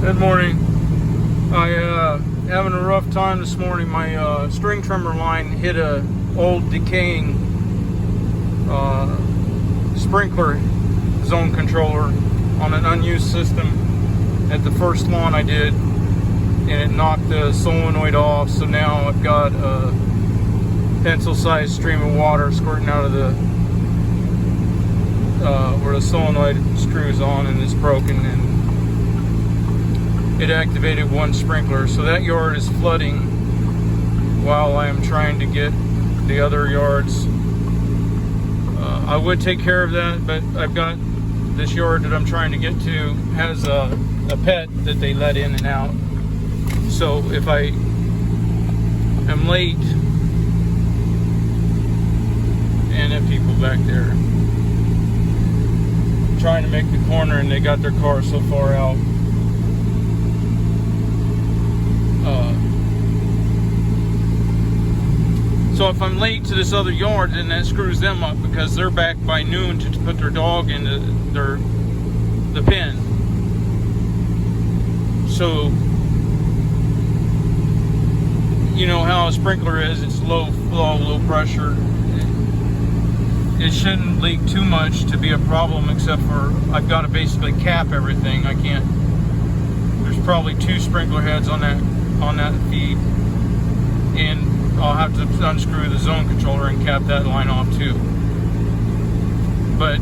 Good morning. I having a rough time this morning. My string trimmer line hit a old decaying sprinkler zone controller on an unused system at the first lawn I did, and it knocked the solenoid off. So now I've got a pencil-sized stream of water squirting out of the where the solenoid screws on, and it's broken, and it activated one sprinkler. So that yard is flooding while I am trying to get the other yards. I would take care of that, but I've got this yard that I'm trying to get to has a pet that they let in and out. So if I am late, and if people back there trying to make the corner and they got their car so far out, so if I'm late to this other yard, then that screws them up because they're back by noon to put their dog in the pen. So you know how a sprinkler is, it's low flow, low pressure. It shouldn't leak too much to be a problem, except for I've got to basically cap everything. I can't. There's probably 2 sprinkler heads on that feed, and I'll have to unscrew the zone controller and cap that line off too. But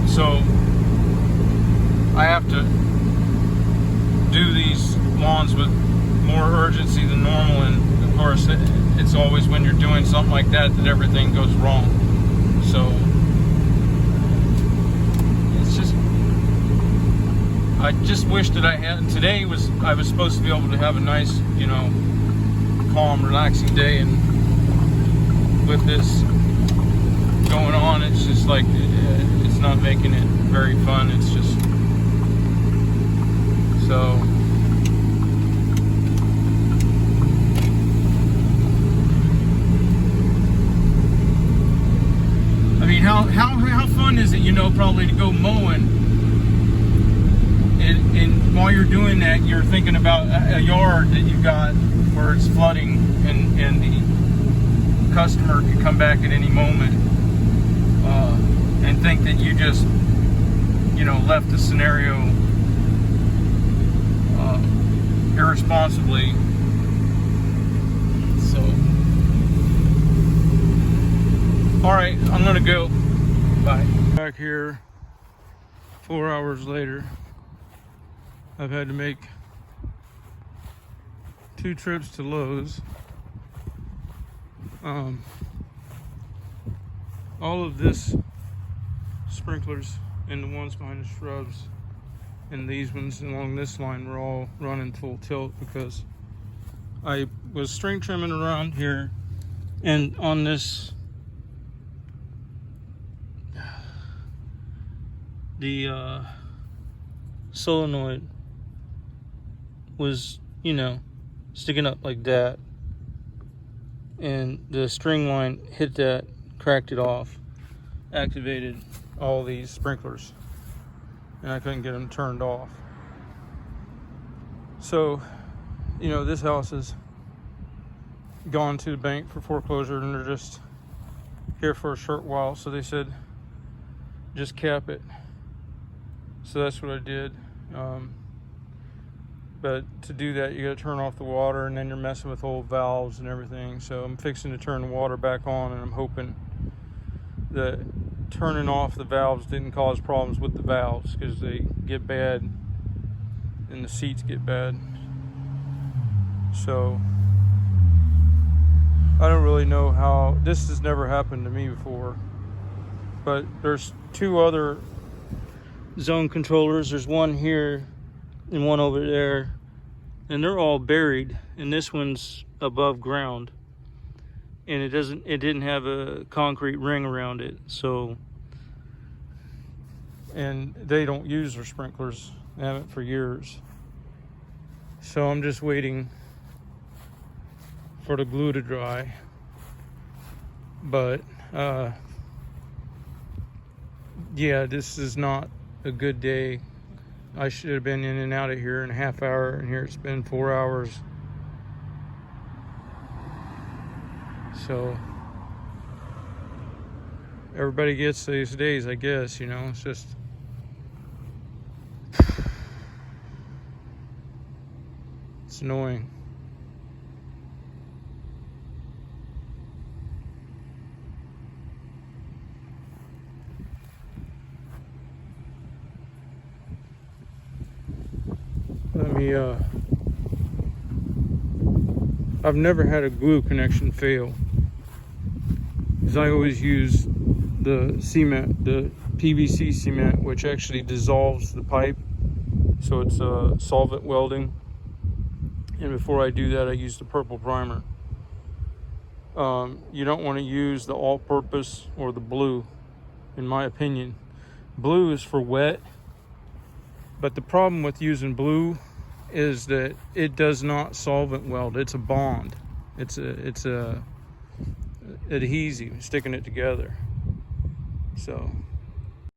so I have to do these lawns with more urgency than normal, and of course it's always when you're doing something like that that everything goes wrong. So it's just, I just wish that I had. Today I was supposed to be able to have a nice, calm, relaxing day, and with this going on, it's just like it's not making it very fun. It's just so. I mean, how fun is it, probably to go mowing, and while you're doing that, you're thinking about a yard that you've got where it's flooding, and the customer could come back at any moment, and think that you just, left the scenario irresponsibly. So, all right, I'm gonna go. Bye. Back here 4 hours later. I've had to make 2 trips to Lowe's. All of this sprinklers and the ones behind the shrubs and these ones along this line were all running full tilt because I was string trimming around here, and on this the solenoid was, sticking up like that, and the string line hit that, cracked it off, activated all these sprinklers, and I couldn't get them turned off. So, this house has gone to the bank for foreclosure, and they're just here for a short while, so they said just cap it. So that's what I did. But to do that, you got to turn off the water, and then you're messing with old valves and everything. So I'm fixing to turn the water back on, and I'm hoping that turning off the valves didn't cause problems with the valves, because they get bad and the seats get bad. So I don't really know how. This has never happened to me before, but there's 2 other zone controllers. There's one here and one over there, and they're all buried, and this one's above ground, and it didn't have a concrete ring around it. So, and they don't use their sprinklers, they haven't for years. So I'm just waiting for the glue to dry. But yeah, this is not a good day. I should have been in and out of here in a half hour, and here it's been 4 hours. So everybody gets these days, I guess, you know. It's just it's annoying. I've never had a glue connection fail, because I always use the cement, the PVC cement, which actually dissolves the pipe, so it's solvent welding. And before I do that, I use the purple primer. You don't want to use the all-purpose or the blue, in my opinion. Blue is for wet, but the problem with using blue is that it does not solvent weld. It's a bond. It's a adhesive sticking it together. So